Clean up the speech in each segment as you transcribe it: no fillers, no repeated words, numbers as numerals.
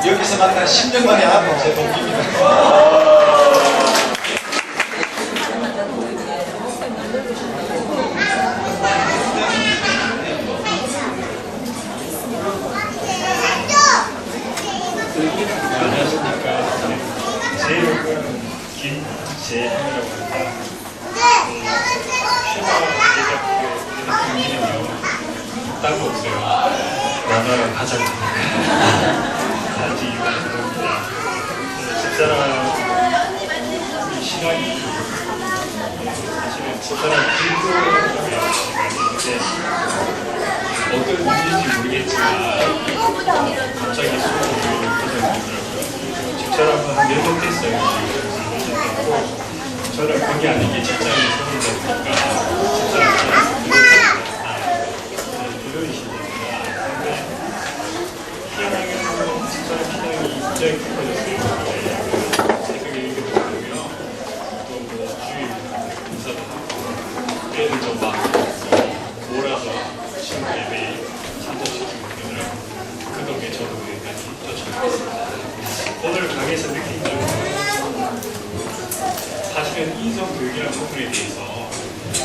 여기서 만난 10년 만에 하고 제 동기입니다. 안녕하십니까. 제 이름은 김재형이라고 합니다. 쉐바 대학교에서 따로 없어요. 나라가 가장입니다. 아직 이유가 집사람 신앙이 사실은 집사람 기독교라고 있는데 어떤 의미인지 모르겠지만 갑자기 수업을 하더라고요. 집사람은 늙었겠어요. 저는 거기 아닌 게 직장에 소리다 보니까 집사람이 불효이시니까 근데 희한하게도 집사람 신앙이 굉장히 깊어졌어요. 새벽에 이렇게 들어오고요. 또 뭐 주일 인사도 하고 애들 좀막 몰아서 친구 예배에 참석시키고 그러더라고요. 그 덕에 저도 여기까지 쫓아가겠습니다. 오늘 강의에서 느낀 점은 사실은 인성교육이라는 부분에 대해서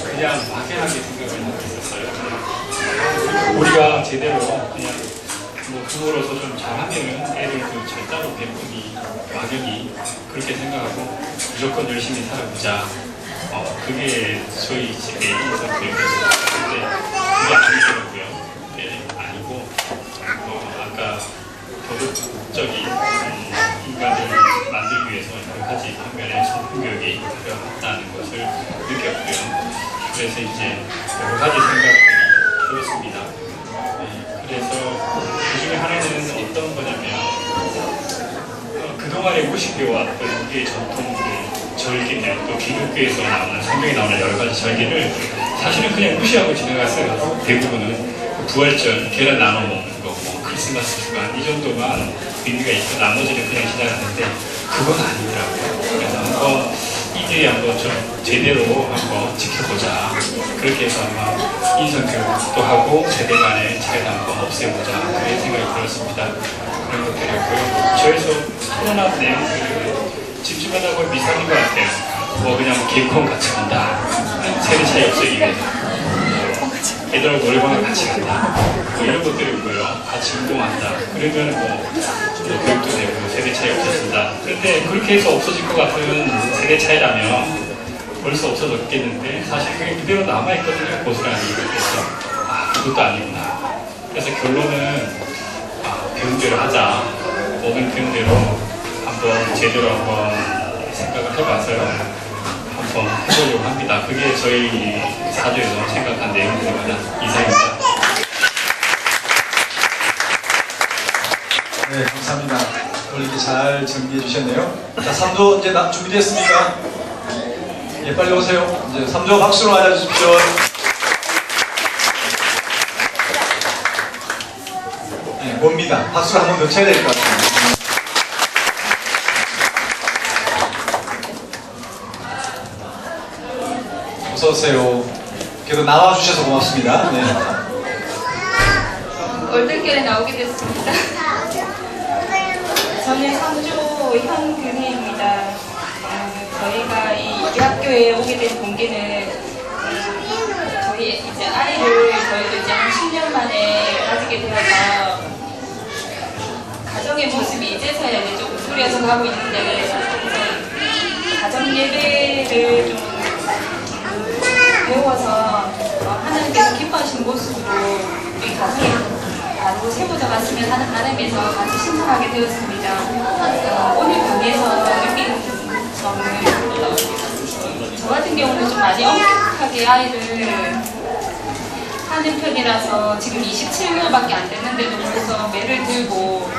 그냥 막연하게 생각을 하고 있었어요. 우리가 제대로 그냥 뭐 부모로서 좀 잘하면은 애를 그 절대로 배분이 막연히 그렇게 생각하고 무조건 열심히 살아보자. 그게 저희 집의 인성교육이었어요. 근데 그게 아니더라고요. 네, 아니고 아까 도덕적인 인간을 만들기 위해서 여러 가지 방면의 성품교육이 필요하다는 것을 느꼈고요. 그래서 이제 여러 가지 생각들이 들었습니다. 그래서 그 중에 하나는 어떤 거냐면 그동안에 무식해왔던 우리의 전통들, 절기들, 또 기독교에서 나오는 성경에 나오는 여러 가지 절기를 사실은 그냥 무시하고 지나갔어요. 대부분은 부활절, 계란 나눠 먹는 거, 뭐 크리스마스 주간 이 정도만 의미가 있고 나머지는 그냥 지나갔는데 그건 아니더라고요. 그래서 한번 이들이 한번 좀 제대로 한번 지켜보자. 그렇게 해서 아마 인성교육도 하고 세대 간의 차이를 한번 없애보자. 그런 생각이 들었습니다. 그런 것들이었고요. 저에서 토론한 내용들은 집집마다 비슷한 것 같아요. 뭐 그냥 개콘 같이 간다. 세대 차이 없애기 위해서. 애들하고 노래방을 같이 간다. 뭐 이런 것들이 있고요. 같이 운동한다. 그러면 뭐 교육도 되고 세대 차이 없어진다. 그런데 그렇게 해서 없어질 것 같은 세대 차이라면 벌써 없어졌겠는데 사실 그게 그대로 남아있거든요. 고스란히. 그래서 그것도 아니구나. 그래서 결론은 배운 대로 하자. 오는 배운 대로 한번 제대로 한번 생각을 해봐서요. 한번 해보려고 합니다. 그게 저희 사주에서 생각한 내용들입니다. 이상입니다. 네, 감사합니다. 오늘 이렇게 잘 정리해 주셨네요. 자, 3조 이제 준비됐습니까? 예, 빨리 오세요. 이제 3조 박수로 맞아주십시오. 네, 봅니다. 박수를 한 번 더 쳐야 될 것 같습니다. 어서오세요. 그래도 나와주셔서 고맙습니다. 네. 얼떨결에 나오게 됐습니다. 저는 3조 현근혜입니다. 저희가 이 학교에 오게 된 동기는 저희 이제 아이를 저희도 이제 한 10년 만에 가지게 되어서 가정의 모습이 이제서야 이제 조금 꾸려져 가고 있는데 가정 예배를 좀 배워서 하나님께서 기뻐하시는 모습으로 우리 가정이 바로 세워져 갔으면 하는 바람에서 같이 신청하게 되었습니다. 오늘 강의에서 느낀 점은 저 같은 경우는 좀 많이 엄격하게 아이를 하는 편이라서 지금 27개월밖에 안 됐는데도 벌써 매를 들고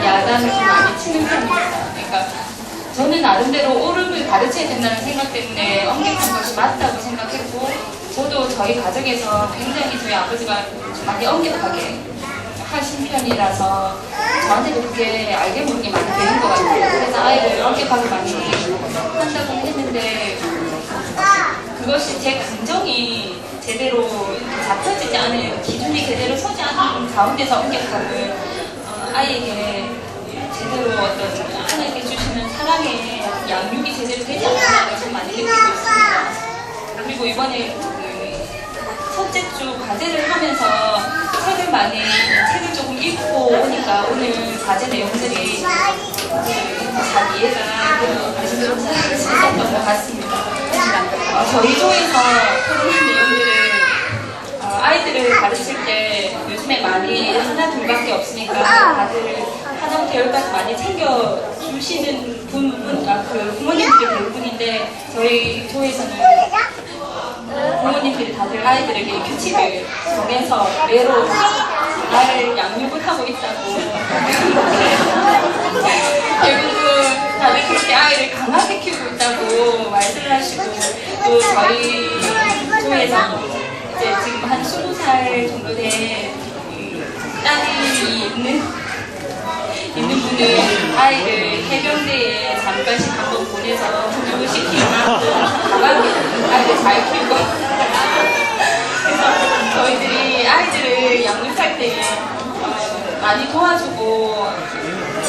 야단을 좀 많이 치는 편입니다. 그러니까 저는 나름대로 옳음을 가르쳐야 된다는 생각 때문에 엄격한 것이 맞다고 생각했고 저도 저희 가정에서 굉장히 저희 아버지가 많이 엄격하게 하신 편이라서 저한테도 그게 알게 모르게 많이 되는 것 같아요. 그래서 아이를 엄격하게 많이 한다고 했는데 그것이 제 감정이 제대로 잡혀지지 않은 기준이 제대로 서지 않은 가운데서 엄격함을 아이에게 제대로 어떤 하나님께 주시는 사랑의 양육이 제대로 되지 않는 것을 많이 느끼고 있습니다. 그리고 이번에 그 첫째 주 과제를 하면서 책을 조금 읽고 오니까 오늘 과제 내용들이 잘 이해가 됐었던 것 같습니다. 저희 조에서 토론한 내용들을 아이들을 가르칠 때 요즘에 많이 하나 둘밖에 없으니까 다들 하나부터 열까지 많이 챙겨주시는 그 부모님들이 대부분인데 저희 조에서는 부모님들이 다들 아이들에게 규칙을 정해서 외로 나를 양육을 하고 있다고 결국은 다들 그렇게 아이를 강하게 키우고 있다고 말씀을 하시고 또 저희 조에서 이제 지금 한 20살 정도 된 딸이 있는 분은 아이를 해병대에 잠깐씩 한번 보내서 교육시키고 강하게 아이를 잘 키우고 그래서 저희들이 아이들을 양육할 때 많이 도와주고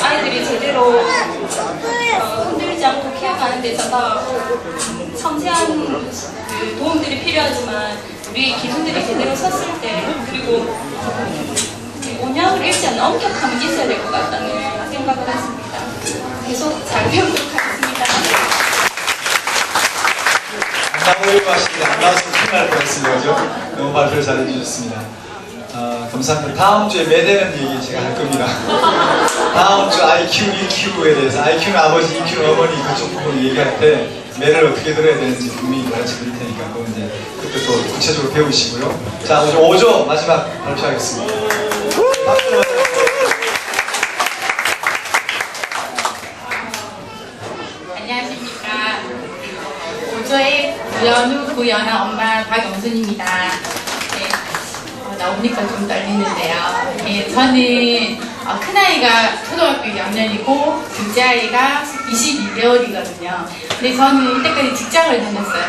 아이들이 제대로 흔들리지 않고 키워가는 데 있어서 섬세한 그 도움들이 필요하지만 우리 기준들이 제대로 섰을 때 그리고 온양을 잃지 않는 엄격함이 있어야 될 것 같다는 생각을 했습니다. 계속 잘 배우도록 하겠습니다. 안 나오려고 하시는데 안 나와서 큰일 날 뻔했습니다. 그죠? 너무 발표를 잘해주셨습니다. 감사합니다. 다음 주에 매대는 얘기 제가 할 겁니다. 다음 주 IQ, EQ에 대해서 IQ는 아버지, EQ는 어머니 그쪽 부분 얘기할 때 매를 어떻게 들어야 되는지 분명히 가르쳐 드릴 테니까 그건 이제 그때 또 구체적으로 배우시고요. 자, 오늘 5조 마지막 발표하겠습니다. 박수. 안녕하십니까. 5조의 구연우, 구연아 엄마 박영순입니다. 네, 나오니까 좀 떨리는데요. 네, 저는 큰아이가 초등학교 2학년이고 둘째 아이가 22개월이거든요. 근데 저는 이때까지 직장을 다녔어요.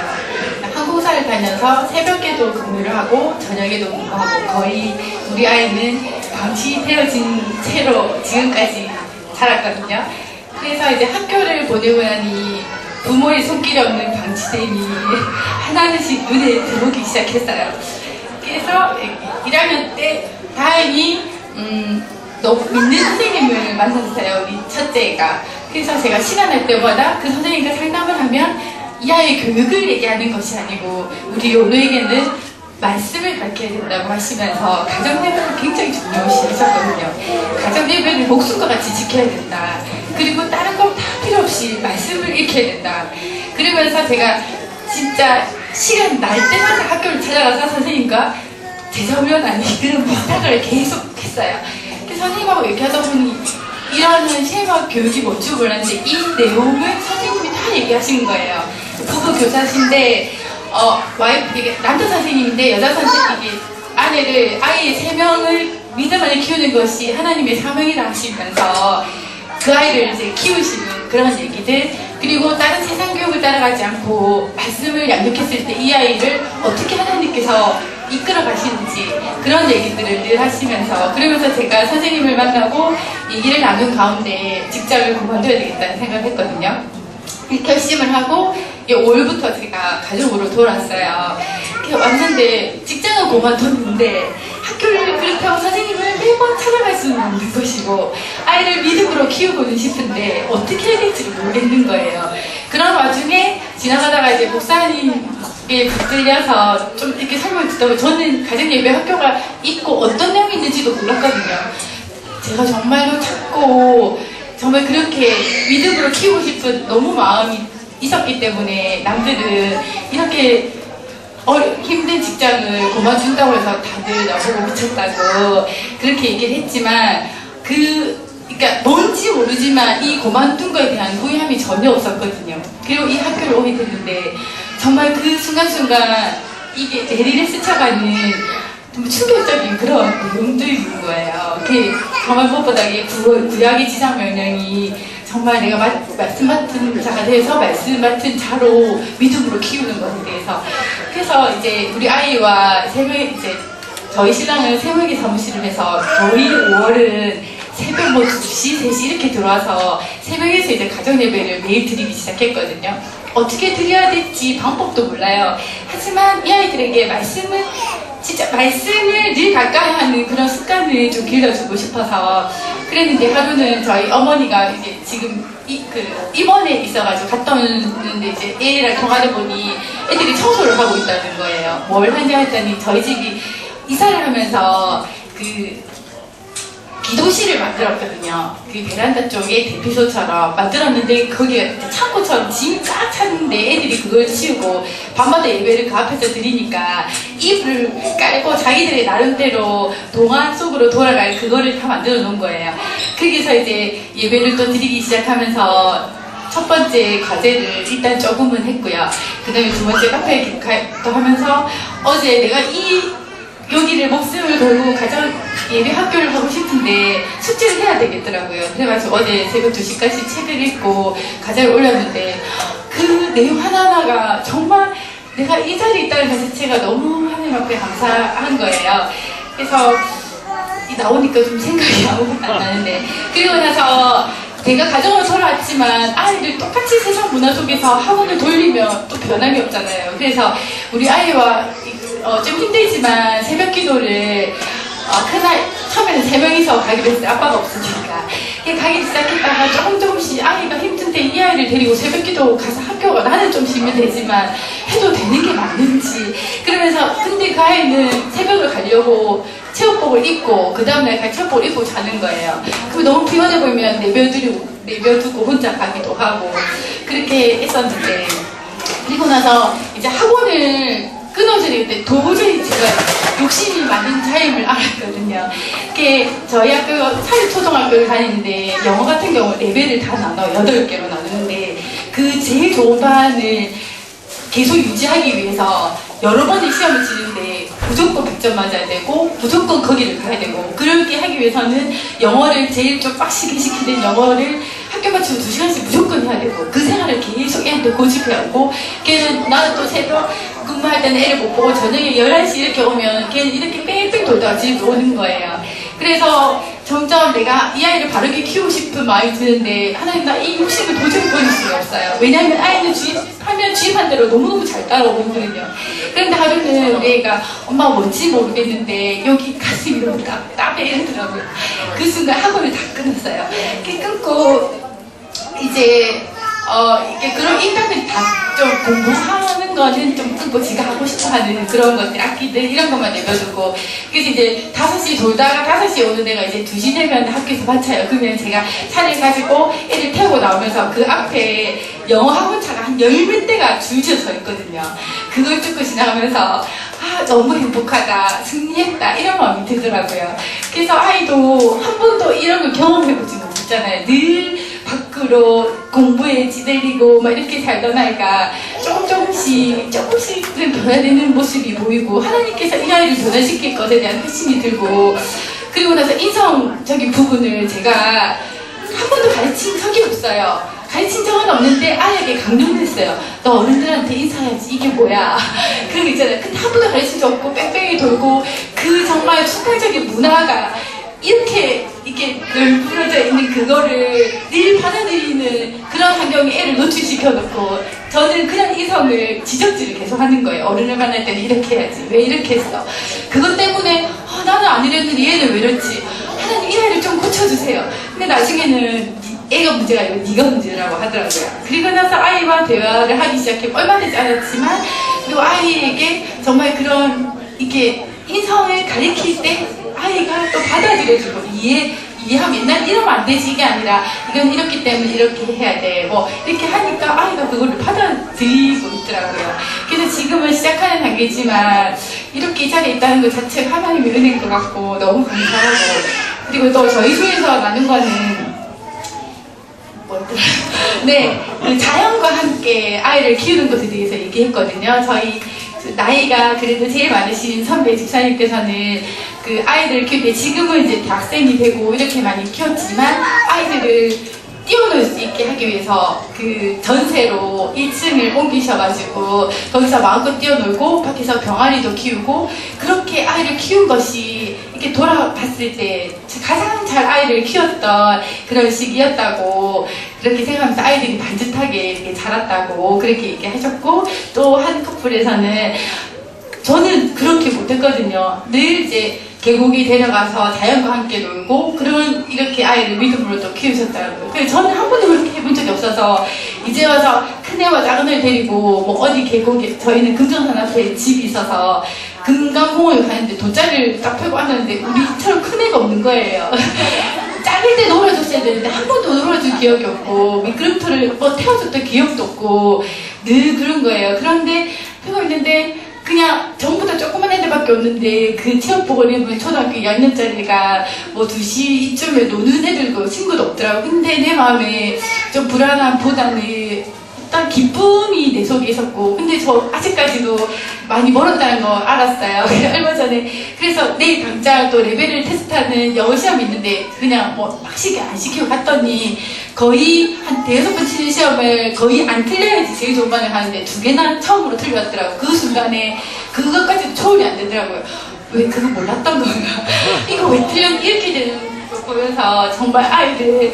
항공사를 다녀서 새벽에도 근무를 하고 저녁에도 근무하고 거의 우리 아이는 방치되어진 채로 지금까지 자랐거든요. 그래서 이제 학교를 보내고 나니 부모의 손길이 없는 방치됨이 하나씩 눈에 들어오기 시작했어요. 그래서 1학년 때 다행히 너무 믿는 선생님을 만났어요, 우리 첫째가. 그래서 제가 시간 날 때마다 그 선생님과 상담을 하면 이 아이의 교육을 얘기하는 것이 아니고 우리 요노에게는 말씀을 가르쳐야 된다고 하시면서 가정예배를 굉장히 중요시 하셨거든요. 가정예배를 목숨과 같이 지켜야 된다. 그리고 다른 건 다 필요 없이 말씀을 익혀야 된다. 그러면서 제가 진짜 시간 날 때마다 학교를 찾아가서 선생님과 재정면 아니 그런 부탁을 계속 했어요. 선생님하고 얘기하다 보니 이러한 쉐이머 교육이 뭔지 몰랐는데 이 내용을 선생님이 다 얘기하신 거예요. 부부 교사신데 와이프 이게 남자 선생님인데 여자 선생님이 아내를 아이 3명을 믿음 안에 키우는 것이 하나님의 사명이라 하시면서 그 아이를 이제 키우시는 그런 얘기들 그리고 다른 세상 교육을 따라가지 않고 말씀을 양육했을 때 이 아이를 어떻게 하나님께서 이끌어 가시는지 그런 얘기들을 늘 하시면서 그러면서 제가 선생님을 만나고 얘기를 나눈 가운데 직장을 그만둬야 되겠다는 생각을 했거든요. 결심을 하고 5월부터 제가 가족으로 돌아왔어요. 왔는데 직장을 그만뒀는데 학교를 그렇게 하고 선생님을 매번 찾아갈 수는 없는 것이고 아이를 믿음으로 키우고는 싶은데 어떻게 해야 될지 모르겠는 거예요. 그런 와중에 지나가다가 이제 목사님에 붙들려서 좀 이렇게 설명을 듣다 보면 저는 가정예배 학교가 있고 어떤 내용이 있는지도 몰랐거든요. 제가 정말로 찾고 정말 그렇게 믿음으로 키우고 싶은 너무 마음이 있었기 때문에 남들은 이렇게 힘든 직장을 그만둔다고 해서 다들 나보고 미쳤다고 그렇게 얘기를 했지만 그러니까 뭔지 모르지만 이 그만둔 거에 대한 후회함이 전혀 없었거든요. 그리고 이 학교를 오게 됐는데 정말 그 순간순간 이게 내리를 스쳐가는 좀 충격적인 그런 내용들인 거예요. 정말 무엇보다 구약의 지상명령이 정말 내가 말씀 맡은 자가 돼서 말씀 맡은 자로 믿음으로 키우는 것에 대해서 그래서 이제 우리 아이와 이제 저희 신랑은 새벽에 사무실을 해서 거의 5월은 새벽 새벽 뭐 2시, 3시 이렇게 들어와서 새벽에서 이제 가정 예배를 매일 드리기 시작했거든요. 어떻게 드려야 될지 방법도 몰라요. 하지만 이 아이들에게 진짜 말씀을 늘 가까이 하는 그런 습관을 좀 길러주고 싶어서 그랬는데 하루는 저희 어머니가 이제 지금 입원에 있어가지고 갔다 오는데 이제 애랑 통화를 보니 애들이 청소를 하고 있다는 거예요. 뭘 하냐 했더니 저희 집이 이사를 하면서 기도실을 만들었거든요. 그 베란다 쪽에 대피소처럼 만들었는데 거기가 창고처럼 짐 쫙 찼는데 애들이 그걸 치우고 밤마다 예배를 그 앞에서 드리니까 이불을 깔고 자기들의 나름대로 동화 속으로 돌아갈 그거를 다 만들어 놓은 거예요. 거기서 이제 예배를 또 드리기 시작하면서 첫 번째 과제를 일단 조금은 했고요. 그 다음에 두 번째 카페 기록도 하면서 어제 내가 여기를 목숨을 걸고 가정 예배 학교를 하고 싶은데 숙제를 해야 되겠더라고요. 그래가지고 어제 새벽 2시까지 책을 읽고 과제를 올렸는데 그 내용 하나하나가 정말 내가 이 자리에 있다는 것 자체가 너무 하나님 앞에 감사한 거예요. 그래서 나오니까 좀 생각이 아무것도 안 나는데 그리고 나서 내가 가정으로 돌아왔지만 아이들 똑같이 세상 문화 속에서 학원을 돌리면 또 변함이 없잖아요. 그래서 우리 아이와 좀 힘들지만 새벽 기도를 그날 처음에는 3명이서 가기로 했어요. 아빠가 없으니까. 가기 시작했다가 조금씩 아이가 힘든데 이 아이를 데리고 새벽 기도 가서 학교가 나는 좀 쉬면 되지만 해도 되는 게 맞는지 그러면서 근데 그 아이는 새벽을 가려고 체육복을 입고 그 다음날 같이 체육복을 입고 자는 거예요. 그럼 너무 피곤해 보이면 내버두고 혼자 가기도 하고 그렇게 했었는데 그리고 나서 이제 학원을 끊어지게 때 도저히 제가 욕심이 많은 자임을 알았거든요. 저희 학교 사립초등학교를 다니는데 영어 같은 경우 레벨을 다 나눠 8개로 나누는데 그 제일 좋은 반을 계속 유지하기 위해서 여러 번의 시험을 치는데 무조건 100점 맞아야 되고 무조건 거기를 가야 되고 그렇게 하기 위해서는 영어를 제일 좀 빡시게 시키는 영어를 학교 마치고 2시간씩 무조건 해야 되고 그 생활을 계속 애한테 고집해야 하고 걔는 나는 또 새벽 근무할 때는 애를 못 보고 저녁에 11시 이렇게 오면 걔는 이렇게 뺑뺑 돌다가 집에 오는 거예요. 그래서 점점 내가 이 아이를 바르게 키우고 싶은 마음이 드는데 하나님 나 이 욕심을 도저히 버릴 수가 없어요. 왜냐하면 아이는 주입한 대로 너무너무 잘 따라오거든요. 그런데 하루는 우리 애가 엄마 뭔지 모르겠는데 여기 가슴이 너무 답답해 이러더라고요. 그 순간 학원을 다 끊었어요. 끊고 이제 이게 그런 인간들이 다 좀 공부하는 거는 좀 끊고 지가 하고 싶어 하는 그런 것들, 악기들 이런 것만 내려두고 그래서 이제 5시 돌다가 5시에 오는 애가 이제 2시 되면 학교에서 마쳐요. 그러면 제가 차를 가지고 애를 태우고 나오면서 그 앞에 영어 학원차가 한 10몇 대가 줄지어 서 있거든요. 그걸 뚫고 지나가면서 너무 행복하다, 승리했다 이런 마음이 들더라고요. 그래서 아이도 한 번도 이런 걸 경험해보지 못했잖아요. 늘 밖으로 공부에 지대리고 막 이렇게 살던 아이가 조금씩은 변화되는 모습이 보이고 하나님께서 이 아이를 변화시킬 것에 대한 확신이 들고 그리고 나서 인성적인 부분을 제가 한 번도 가르친 적이 없어요. 가르친 적은 없는데 아이에게 강요를 했어요. 너 어른들한테 인사해야지 이게 뭐야 그런 거 있잖아요. 근데 한 번도 가르친 적 없고 뺑뺑이 돌고 그 정말 순간적인 문화가 이렇게 널브러져 있는 그거를 늘 받아들이는 그런 환경에 애를 노출시켜놓고 저는 그냥 이성을 지적질을 계속 하는 거예요. 어른을 만날 때는 이렇게 해야지 왜 이렇게 했어 그것 때문에 나는 안 이랬는데 얘는 왜 이렇지 하나님 이 아이를 좀 고쳐주세요. 근데 나중에는 애가 문제가 아니고 네가 문제라고 하더라고요. 그리고 나서 아이와 대화를 하기 시작해 얼마 되지 않았지만 그리고 아이에게 정말 그런 이렇게 인성을 가리킬 때 아이가 또 받아들여주고 이해하면 옛날 이러면 안 되지 이게 아니라 이건 이렇기 때문에 이렇게 해야 돼 뭐 이렇게 하니까 아이가 그거를 받아들이고 있더라고요. 그래서 지금은 시작하는 단계지만 이렇게 이 자리에 있다는 것 자체가 하나님의 은혜인 것 같고 너무 감사하고 그리고 또 저희 교회에서 나눈 거는 네, 자연과 함께 아이를 키우는 것에 대해서 얘기했거든요. 저희 나이가 그래도 제일 많으신 선배 집사님께서는 그 아이들을 키울 때 지금은 이제 대학생이 되고 이렇게 많이 키웠지만 아이들을 뛰어놀 수 있게 하기 위해서 그 전세로 1층을 옮기셔가지고 거기서 마음껏 뛰어놀고 밖에서 병아리도 키우고 그렇게 아이를 키운 것이 이렇게 돌아봤을 때 가장 잘 아이를 키웠던 그런 시기였다고 그렇게 생각하면서 아이들이 반듯하게 이렇게 자랐다고 그렇게 얘기하셨고 또 한 커플에서는 저는 그렇게 못했거든요. 늘 이제 계곡에 데려가서 자연과 함께 놀고 그런 이렇게 아이를 믿음으로 또 키우셨더라고요. 그래서 저는 한 번도 그렇게 해본 적이 없어서 이제 와서 큰애와 작은애를 데리고 뭐 어디 계곡에 저희는 금정산 앞에 집이 있어서 금강공원을 가는데 돗자리를 딱 펴고 앉았는데 우리처럼 큰 애가 없는 거예요. 작을 때 놀아줬어야 되는데 한 번도 놀아준 기억이 없고 미끄럼틀을 뭐 태워줬던 기억도 없고 늘 그런 거예요. 그런데 펴고 있는데 그냥 전부 다 조그만 애들밖에 없는데 그 체육복을 입은 초등학교 2학년짜리가 뭐 2시 이쯤에 노는 애들도 친구도 없더라고. 근데 내 마음에 좀 불안함보다는 일단 기쁨이 내 속에 있었고 근데 저 아직까지도 많이 멀었다는 거 알았어요. 얼마 전에 그래서 내일 당장 또 레벨을 테스트하는 영어 시험이 있는데 그냥 뭐 막 안 시키고 갔더니 거의 한 5번 치는 시험을 거의 안 틀려야지 제일 좋은 반을 가는데 2개나 처음으로 틀렸더라고요. 그 순간에 그것까지도 초월이 안 되더라고요. 왜 그거 몰랐던 건가? 이거 왜 틀렸 이렇게 되는 거 보면서 정말 아이들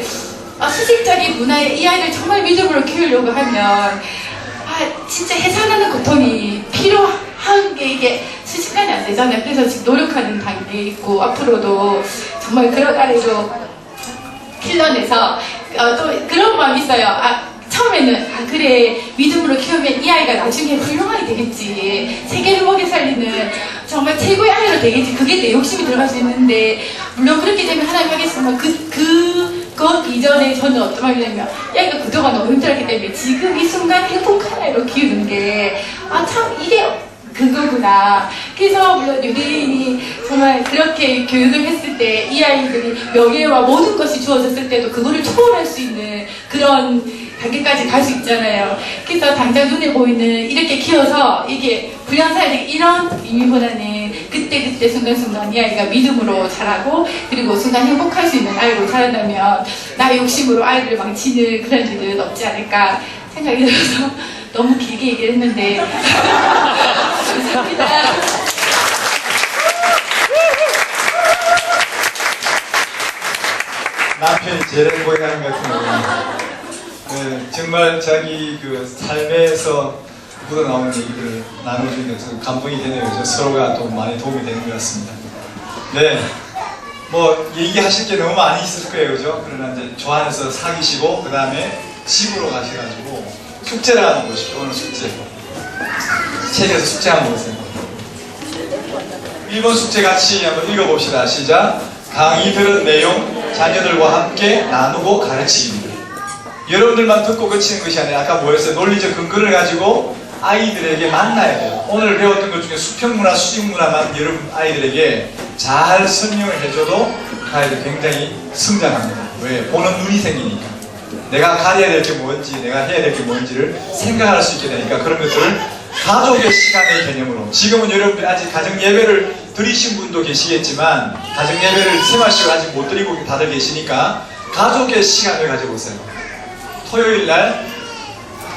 수직적인 문화에 이 아이를 정말 믿음으로 키우려고 하면 진짜 해산하는 고통이 필요한 게 이게 순식간에 안 되잖아요. 그래서 지금 노력하는 단계에 있고 앞으로도 정말 그런 아이로 길러내서 또 그런 마음이 있어요. 처음에는 그래 믿음으로 키우면 이 아이가 나중에 훌륭하게 되겠지. 세계를 먹여 살리는 정말 최고의 아이로 되겠지. 그게 내 욕심이 들어갈 수 있는데 물론 그렇게 되면 하나님 하겠지만 그 이전에 저는 어떤 말이냐면 얘가 그동안 너무 힘들었기 때문에 지금 이 순간 행복한 아이로 키우는 게 참 이게 그거구나. 그래서 물론 유대인이 정말 그렇게 교육을 했을 때 이 아이들이 명예와 모든 것이 주어졌을 때도 그거를 초월할 수 있는 그런 단계까지 갈 수 있잖아요. 그래서 당장 눈에 보이는 이렇게 키워서 이게 불량사회적 이런 의미보다는 그때 순간순간 이 아이가 믿음으로 자라고 그리고 순간 행복할 수 있는 아이로 자란다면 나의 욕심으로 아이를 망치는 그런 일은 없지 않을까 생각이 들어서 너무 길게 얘기를 했는데 감사합니다. 남편이 제일 고향 같은 경우는 네, 정말 자기 그 삶에서 묻어나오는 얘기를 나눠주는 게 감동이 되네요. 서로가 또 많이 도움이 되는 것 같습니다. 네, 뭐 얘기하실 게 너무 많이 있을 거예요, 그죠? 그러나 이제 좋아해서 사귀시고 그 다음에 집으로 가셔가지고 숙제를 하는 것이죠. 오늘 숙제. 책에서 숙제 한번 보세요. 1번 숙제 같이 한번 읽어봅시다. 시작. 강의 들은 내용 자녀들과 함께 나누고 가르치기입니다. 여러분들만 듣고 그치는 것이 아니라 아까 뭐였어요? 논리적 근거를 가지고 아이들에게 만나야 돼요. 오늘 배웠던 것 중에 수평문화, 수직문화만 여러분 아이들에게 잘 설명을 해줘도 그 아이들 굉장히 성장합니다. 왜? 보는 눈이 생기니까. 내가 가려야 될 게 뭔지, 내가 해야 될 게 뭔지를 생각할 수 있게 되니까 그런 것들을 가족의 시간의 개념으로 지금은 여러분들 아직 가정 예배를 드리신 분도 계시겠지만 가정 예배를 생활식을 아직 못 드리고 다들 계시니까 가족의 시간을 가져보세요. 토요일날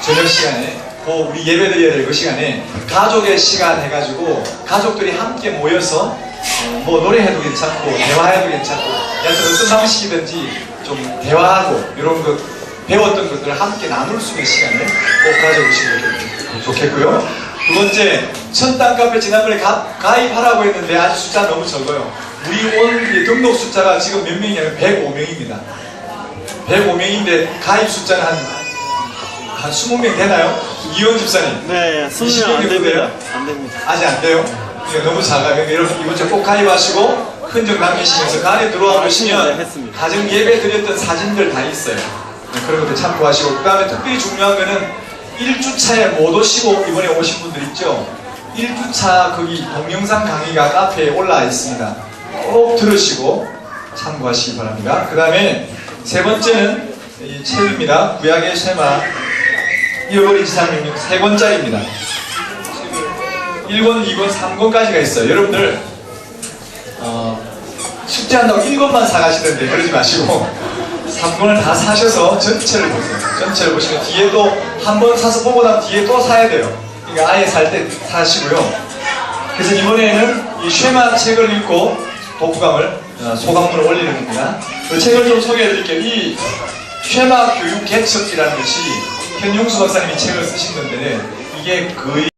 저녁 시간에 우리 예배 드려야 될 그 시간에 가족의 시간 해가지고 가족들이 함께 모여서 뭐 노래해도 괜찮고 대화해도 괜찮고 여하튼 어떤 방식이든지 좀 대화하고 이런 것 배웠던 것들을 함께 나눌 수 있는 시간을 꼭 가져보시면 좋겠고요. 두 번째, 첫 땅카페 지난번에 가입하라고 했는데 아직 숫자 너무 적어요. 우리 온 등록 숫자가 지금 몇 명이냐면 105명입니다. 105명인데 가입 숫자는 한 20명 되나요? 이원 집사님. 네, 20명 안 됩니다. 안 됩니다. 아직 안 돼요? 이게 너무 작아요. 그러니까 여러분 이번 주 꼭 가입하시고 흔적 남기시면서 그 안에 들어와 보시면 했습니다. 가정 예배 드렸던 사진들 다 있어요. 그런 것도 참고하시고 그 다음에 특별히 중요한 거는 1주차에 못 오시고 이번에 오신 분들 있죠? 1주차 거기 동영상 강의가 카페에 올라와 있습니다. 꼭 들으시고 참고하시기 바랍니다. 그 다음에 세 번째는 이 책입니다. 구약의 쇠마 잃어버린 지상명령 3권짜리입니다. 1권, 2권, 3권까지가 있어요. 여러분들 숙제한다고 1권만 사가시던데 그러지 마시고 3권을 다 사셔서 전체를 보세요. 전체를 보시면 뒤에 또 한 번 사서 보고 나면 뒤에 또 사야 돼요. 그러니까 아예 살 때 사시고요. 그래서 이번에는 이 쉐마 책을 읽고 독후감을 소감문을 올리는 겁니다. 그 책을 좀 소개해 드릴게요. 이 쉐마 교육 개척이라는 것이 현용수 박사님이 책을 쓰신 건데 이게 거의